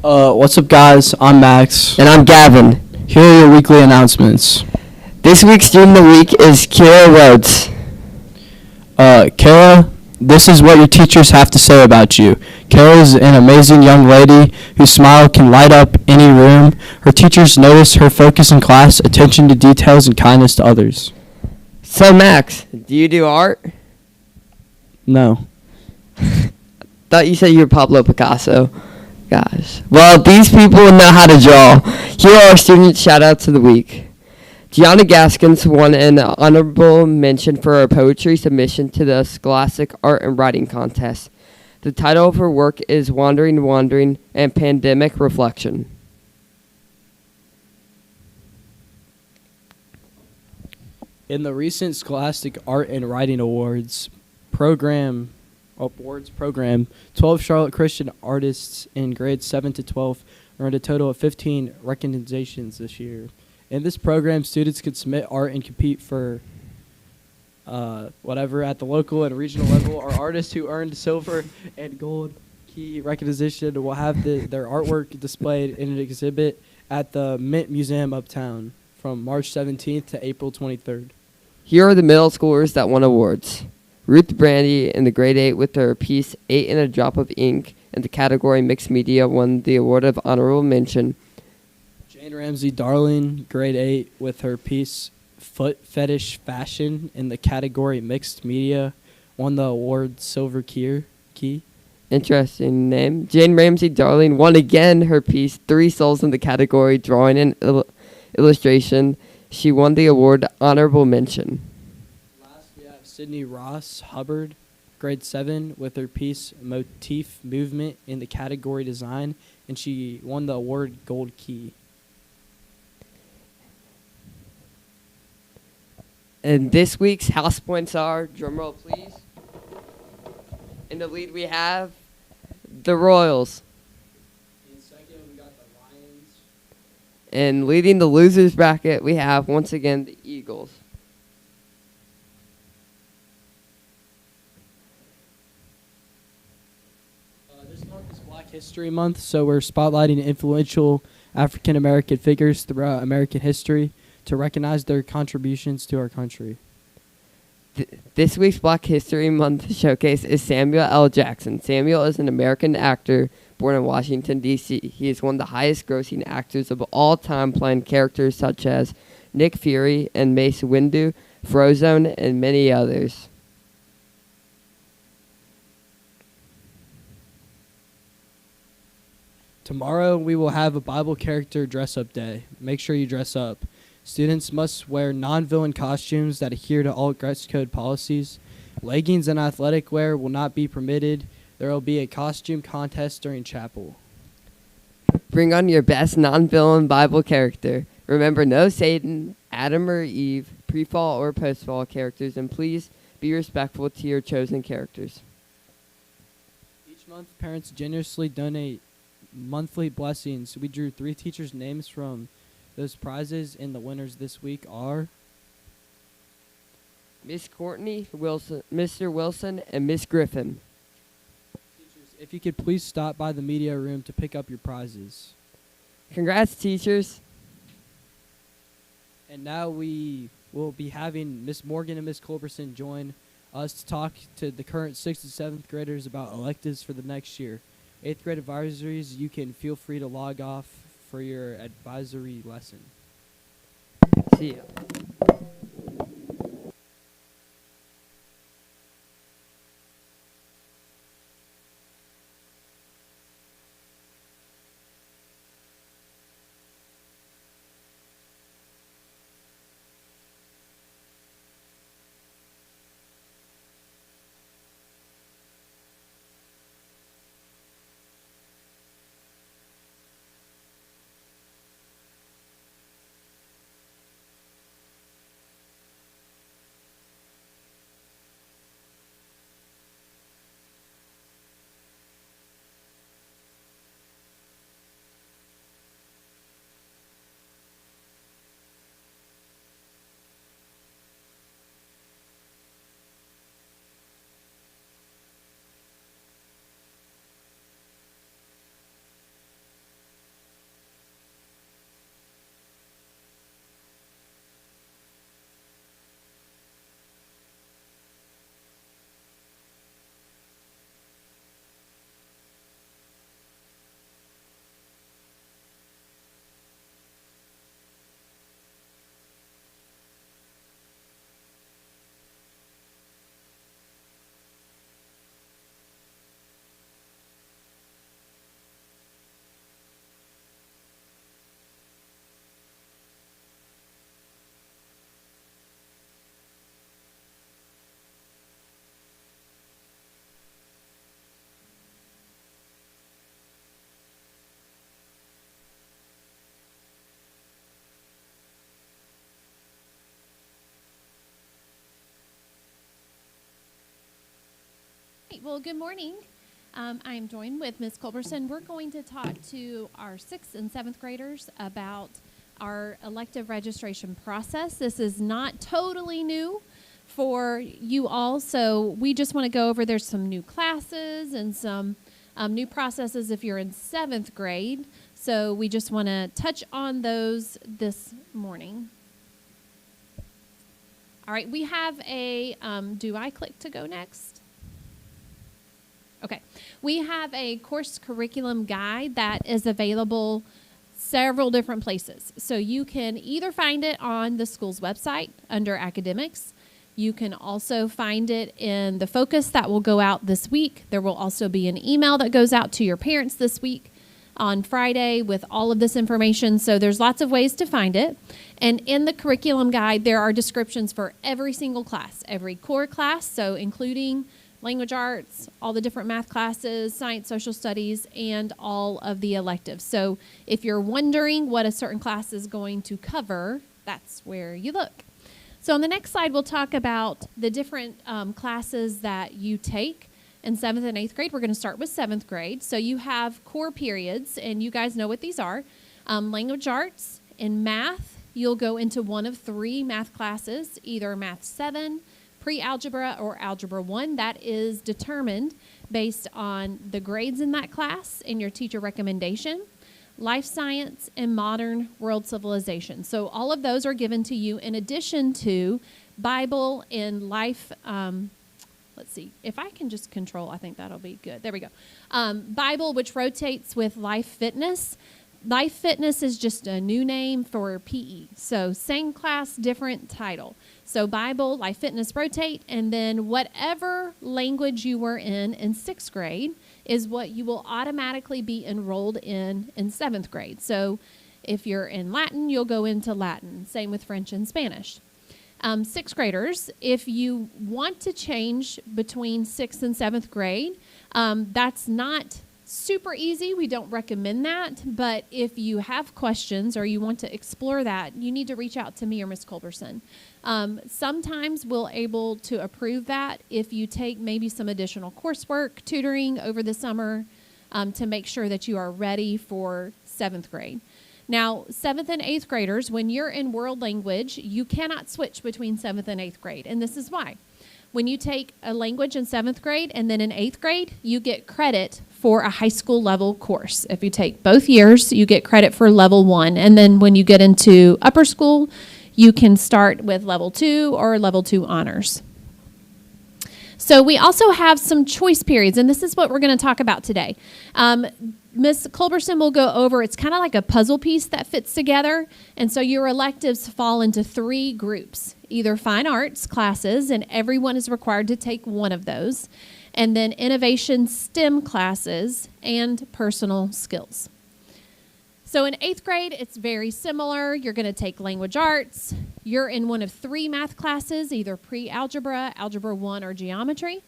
What's up, guys? I'm Max. And I'm Gavin. Here are your weekly announcements. This week's Student of the Week is Kira Rhodes. Kara, this is what your teachers have to say about you. Kara is an amazing young lady whose smile can light up any room. Her teachers notice her focus in class, attention to details, and kindness to others. So, Max, do you do art? No. Thought you said you were Pablo Picasso. Gosh. Well, these people know how to draw. Here are our student shout-outs of the week. Gianna Gaskins won an honorable mention for her poetry submission to the Scholastic Art and Writing Contest. The title of her work is Wandering, and Pandemic Reflection. In the recent Scholastic Art and Writing program, 12 Charlotte Christian artists in grades 7 to 12 earned a total of 15 recognitions this year. In this program, students could submit art and compete for whatever at the local and regional level. Our artists who earned silver and gold key recognition will have their artwork displayed in an exhibit at the Mint Museum Uptown from March 17th to April 23rd. Here are the middle schoolers that won awards. Ruth Brandy in the grade 8 with her piece 8 and a Drop of Ink in the category Mixed Media won the award of honorable mention. Jane Ramsey Darling, grade 8, with her piece Foot Fetish Fashion in the category Mixed Media, won the award Silver Key. Interesting name. Jane Ramsey Darling won again her piece Three Souls in the category Drawing and Illustration. She won the award Honorable Mention. Last, we have Sydney Ross Hubbard, grade 7, with her piece Motif Movement in the category Design, and she won the award Gold Key. And this week's house points are, drumroll please. In the lead we have the Royals. In second we got the Lions. And leading the losers bracket we have once again the Eagles. This month is Black History Month, so we're spotlighting influential African American figures throughout American history to recognize their contributions to our country. This week's Black History Month showcase is Samuel L. Jackson. Samuel is an American actor born in Washington, D.C. He is one of the highest-grossing actors of all time, playing characters such as Nick Fury and Mace Windu, Frozone, and many others. Tomorrow we will have a Bible character dress-up day. Make sure you dress up. Students must wear non-villain costumes that adhere to all dress code policies. Leggings and athletic wear will not be permitted. There will be a costume contest during chapel. Bring on your best non-villain Bible character. Remember, no Satan, Adam or Eve, pre-fall or post-fall characters, and please be respectful to your chosen characters. Each month, parents generously donate monthly blessings. We drew 3 teachers' names from those prizes, and the winners this week are Miss Courtney Wilson, Mr. Wilson, and Miss Griffin. teachers. If you could please stop by the media room to pick up your prizes. Congrats, teachers. And now we will be having Miss Morgan and Miss Culberson join us to talk to the current 6th and 7th graders about electives for the next year. 8th grade advisories, you can feel free to log off for your advisory lesson. See ya. right, well, good morning. I am joined with Ms. Culberson. We're going to talk to our 6th and 7th graders about our elective registration process. This is not totally new for you all, so we just want to go over, there's some new classes and some new processes if you're in 7th grade. So we just want to touch on those this morning. All right, we have a, do I click to go next? Okay, we have a course curriculum guide that is available several different places. So you can either find it on the school's website under academics. You can also find it in the focus that will go out this week. There will also be an email that goes out to your parents this week on Friday with all of this information. So there's lots of ways to find it. And in the curriculum guide, there are descriptions for every single class, every core class, so including language arts, all the different math classes, science, social studies, and all of the electives. So if you're wondering what a certain class is going to cover, that's where you look. So on the next slide, we'll talk about the different classes that you take in 7th and 8th grade. We're going to start with 7th grade. So you have core periods, and you guys know what these are. Language arts and math, you'll go into one of 3 math classes, either Math 7, Pre-Algebra, or Algebra 1. That is determined based on the grades in that class and your teacher recommendation. Life science and modern world civilization. So all of those are given to you in addition to Bible and life. Let's see, if I can just control, I think that'll be good. There we go. Bible, which rotates with life fitness. Life fitness is just a new name for PE. So same class, different title. So Bible, life fitness rotate, and then whatever language you were in 6th grade is what you will automatically be enrolled in 7th grade. So if you're in Latin, you'll go into Latin. Same with French and Spanish. 6th graders, if you want to change between 6th and 7th grade, that's not super easy. We don't recommend that. But if you have questions or you want to explore that, you need to reach out to me or Ms. Culberson. Sometimes we'll able to approve that if you take maybe some additional coursework, tutoring over the summer to make sure that you are ready for 7th grade. Now, 7th and 8th graders, when you're in world language, you cannot switch between 7th and 8th grade. And this is why. When you take a language in 7th grade and then in 8th grade, you get credit for a high school level course. If you take both years, you get credit for level 1. And then when you get into upper school, you can start with level 2 or level 2 honors. So we also have some choice periods, and this is what we're going to talk about today. Ms. Culberson will go over, it's kind of like a puzzle piece that fits together. And so your electives fall into 3 groups, either fine arts classes, and everyone is required to take one of those, and then innovation STEM classes and personal skills. So in 8th grade, it's very similar. You're going to take language arts. You're in one of 3 math classes, either pre-algebra, algebra 1, or geometry.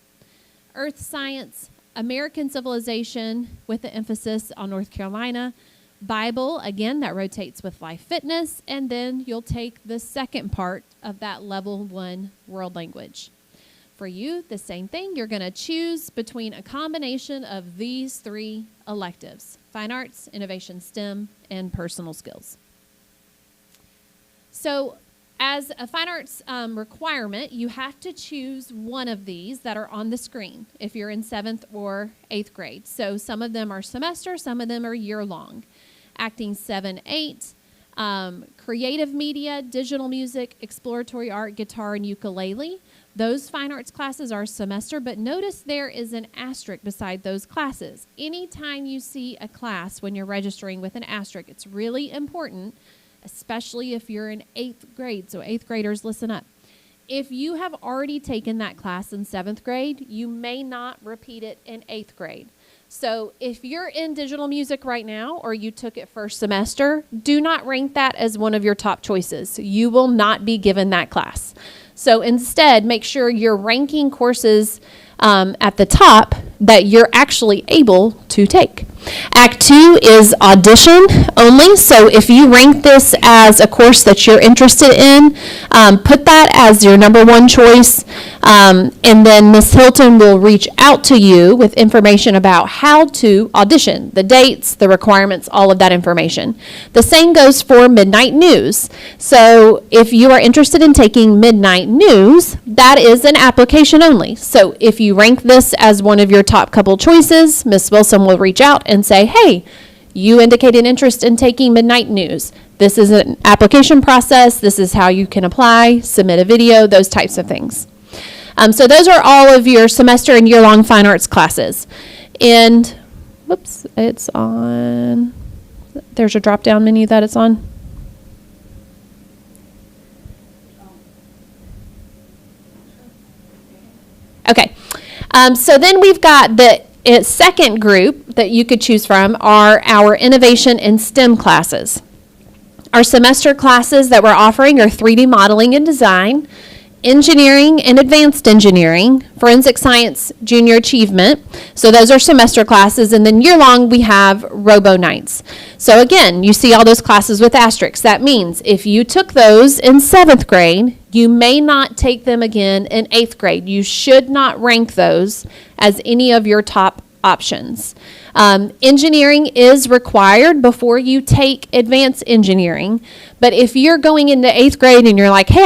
Earth science, American civilization with the emphasis on North Carolina. Bible, again, that rotates with life fitness. And then you'll take the second part of that level 1 world language. For you, the same thing. You're going to choose between a combination of these 3 electives: fine arts, innovation STEM, and personal skills. So as a fine arts requirement, you have to choose one of these that are on the screen if you're in 7th or 8th grade. So some of them are semester, some of them are year-long. Acting 7-8, creative media, digital music, exploratory art, guitar, and ukulele. Those fine arts classes are semester, but notice there is an asterisk beside those classes. Anytime you see a class when you're registering with an asterisk, it's really important, especially if you're in 8th grade. So 8th graders, listen up. If you have already taken that class in 7th grade, you may not repeat it in 8th grade. So if you're in digital music right now, or you took it first semester, do not rank that as one of your top choices. You will not be given that class. So instead, make sure you're ranking courses at the top that you're actually able to take. Act 2 is audition only. So if you rank this as a course that you're interested in, put that as your number one choice. And then Ms. Hilton will reach out to you with information about how to audition, the dates, the requirements, all of that information. The same goes for MidKnight News. So if you are interested in taking MidKnight News, that is an application only. So if you rank this as one of your top couple choices, Ms. Wilson will reach out and say, hey, you indicated interest in taking MidKnight News. This is an application process. This is how you can apply, submit a video, those types of things. So those are all of your semester and year-long fine arts classes. And, whoops, it's on, there's a drop-down menu that it's on. Okay, so then we've got the second group that you could choose from are our innovation and STEM classes. Our semester classes that we're offering are 3D modeling and design, engineering and advanced engineering, forensic science, junior achievement. So those are semester classes. And then year-long, we have robo nights. So again, you see all those classes with asterisks. That means if you took those in 7th grade, you may not take them again in 8th grade. You should not rank those as any of your top options. Engineering is required before you take advanced engineering. But if you're going into 8th grade and you're like, hey,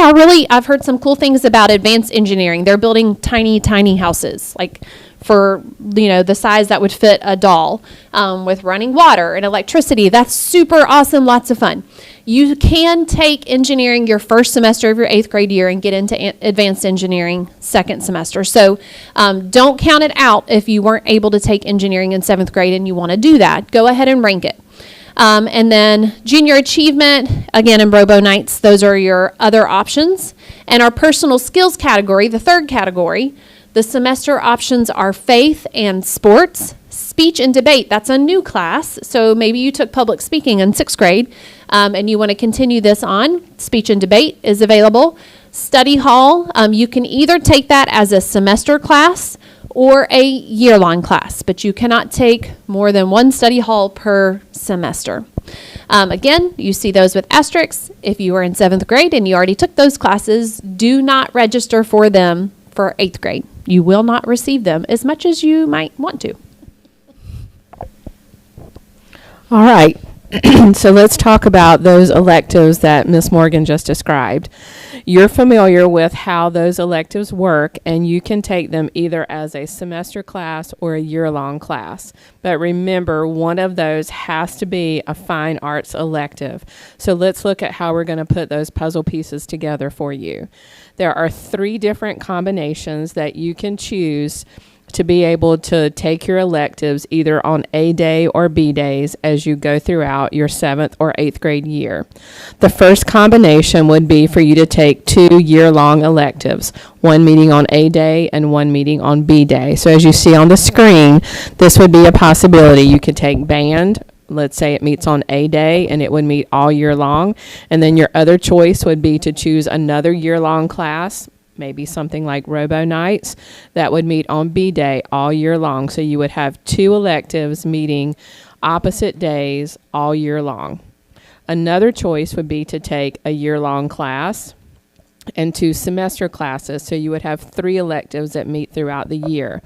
I've heard some cool things about advanced engineering. They're building tiny, tiny houses, like for, the size that would fit a doll, with running water and electricity. That's super awesome, lots of fun. You can take engineering your first semester of your 8th grade year and get into advanced engineering second semester. So don't count it out if you weren't able to take engineering in 7th grade and you want to do that. Go ahead and rank it. And then junior achievement, again, in Robo Nights, those are your other options. And our personal skills category, the third category, the semester options are faith and sports. Speech and debate, that's a new class. So maybe you took public speaking in 6th grade and you want to continue this on. Speech and debate is available. Study hall, you can either take that as a semester class or a year-long class, but you cannot take more than one study hall per semester. Again, you see those with asterisks. If you were in 7th grade and you already took those classes, do not register for them for 8th grade. You will not receive them as much as you might want to. All right. So let's talk about those electives that Ms. Morgan just described. You're familiar with how those electives work, and you can take them either as a semester class or a year-long class. But remember, one of those has to be a fine arts elective. So let's look at how we're going to put those puzzle pieces together for you. There are 3 different combinations that you can choose to be able to take your electives either on A day or B days as you go throughout your 7th or 8th grade year. The first combination would be for you to take 2 year-long electives, one meeting on A day and one meeting on B day. So as you see on the screen, this would be a possibility. You could take band. Let's say it meets on A day and it would meet all year long. And then your other choice would be to choose another year-long class, maybe something like Robo Nights, that would meet on B day all year long. So you would have 2 electives meeting opposite days all year long. Another choice would be to take a year-long class and 2 semester classes. So you would have 3 electives that meet throughout the year.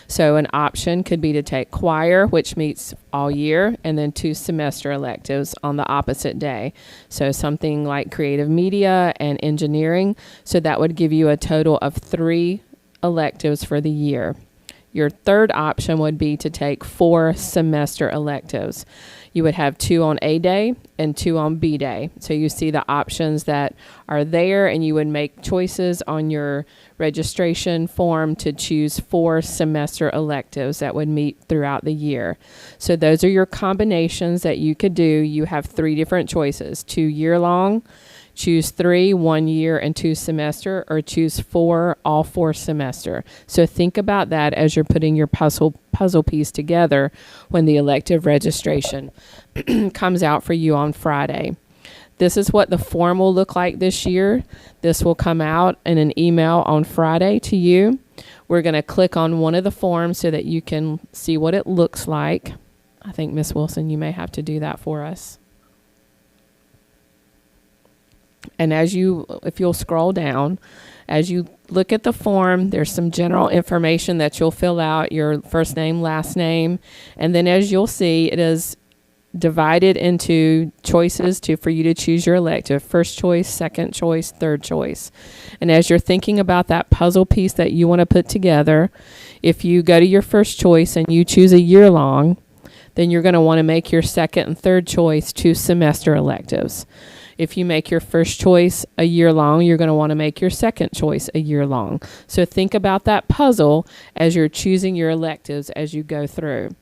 So an option could be to take choir, which meets all year, and then 2 semester electives on the opposite day. So something like creative media and engineering. So that would give you a total of 3 electives for the year. Your third option would be to take 4 semester electives. You would have 2 on A day and 2 on B day. So you see the options that are there, and you would make choices on your registration form to choose 4 semester electives that would meet throughout the year. So those are your combinations that you could do. You have 3 different choices: 2 year-long, choose 3, 1 year and 2 semester, or choose 4, all 4 semester. So think about that as you're putting your puzzle piece together when the elective registration comes out for you on Friday. This is what the form will look like this year. This will come out in an email on Friday to you. We're going to click on one of the forms so that you can see what it looks like. I think, Miss Wilson, you may have to do that for us. And if you'll scroll down, as you look at the form, there's some general information that you'll fill out, your first name, last name, and then as you'll see, it is divided into choices for you to choose your elective: first choice, second choice, third choice. And as you're thinking about that puzzle piece that you want to put together, if you go to your first choice and you choose a year long, then you're going to want to make your second and third choice 2 semester electives. If you make your first choice a year long, you're going to want to make your second choice a year long. So think about that puzzle as you're choosing your electives as you go through.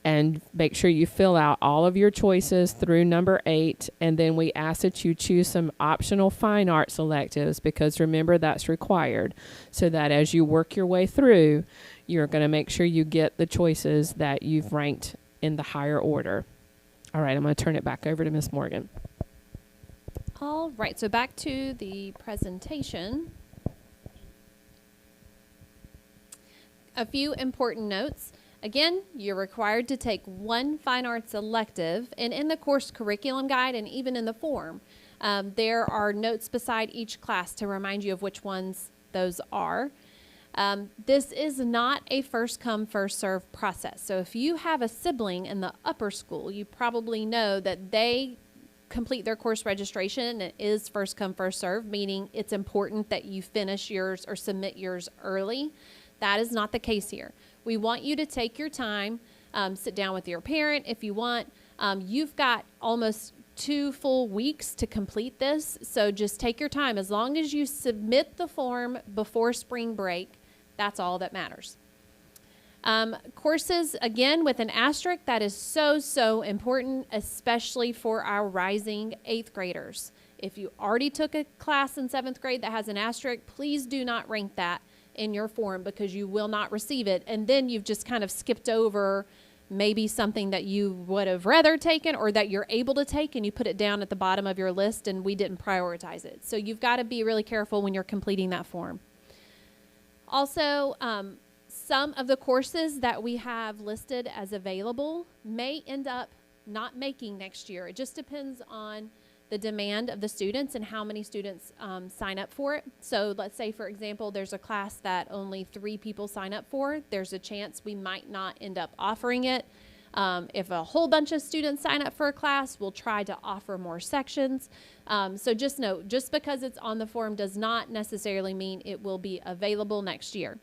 And make sure you fill out all of your choices through number 8. And then we ask that you choose some optional fine arts electives, because remember, that's required, so that as you work your way through, you're going to make sure you get the choices that you've ranked in the higher order. All right, I'm going to turn it back over to Miss Morgan. All right, so back to the presentation. A few important notes. Again, you're required to take 1 fine arts elective, and in the course curriculum guide and even in the form, there are notes beside each class to remind you of which ones those are. This is not a first come, first serve process. So if you have a sibling in the upper school, you probably know that they complete their course registration and it is first come, first serve, meaning it's important that you finish yours or submit yours early. That is not the case here. We want you to take your time, sit down with your parent if you want. You've got almost 2 full weeks to complete this, so just take your time. As long as you submit the form before spring break, that's all that matters. Courses, again, with an asterisk, that is so important, especially for our rising 8th graders. If you already took a class in 7th grade that has an asterisk, please do not rank that in your form, because you will not receive it. And then you've just kind of skipped over maybe something that you would have rather taken or that you're able to take, and you put it down at the bottom of your list and we didn't prioritize it. So you've got to be really careful when you're completing that form. Also, some of the courses that we have listed as available may end up not making next year. It just depends on the demand of the students and how many students sign up for it. So let's say, for example, there's a class that only 3 people sign up for. There's a chance we might not end up offering it. If a whole bunch of students sign up for a class, we'll try to offer more sections. So just note, just because it's on the form does not necessarily mean it will be available next year.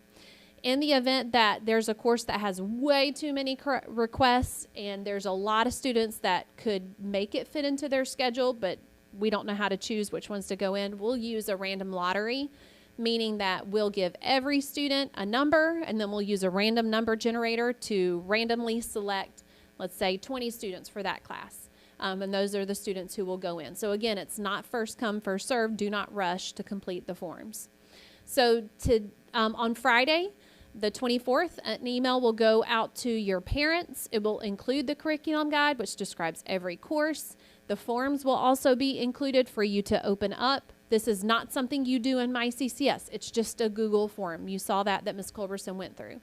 In the event that there's a course that has way too many requests and there's a lot of students that could make it fit into their schedule, but we don't know how to choose which ones to go in, we'll use a random lottery, meaning that we'll give every student a number and then we'll use a random number generator to randomly select, let's say, 20 students for that class. And those are the students who will go in. So again, it's not first come, first serve. Do not rush to complete the forms. So on Friday, the 24th, an email will go out to your parents. It will include the curriculum guide, which describes every course. The forms will also be included for you to open up. This is not something you do in MyCCS. It's just a Google form. You saw that Ms. Culberson went through.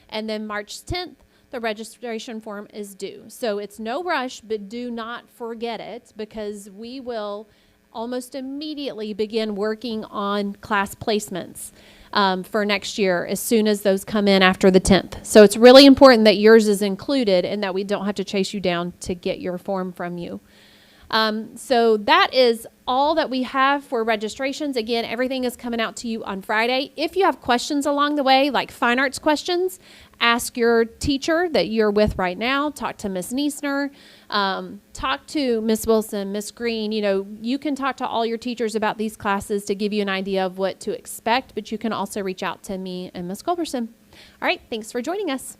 And then March 10th, the registration form is due. So it's no rush, but do not forget it, because we will almost immediately begin working on class placements for next year as soon as those come in after the 10th. So it's really important that yours is included and that we don't have to chase you down to get your form from you. So that is all that we have for registrations. Again, everything is coming out to you on Friday. If you have questions along the way, like fine arts questions, ask your teacher that you're with right now. Talk to Ms. Niesner. Talk to Ms. Wilson, Ms. Green. You know, you can talk to all your teachers about these classes to give you an idea of what to expect, but you can also reach out to me and Ms. Culberson. All right, thanks for joining us.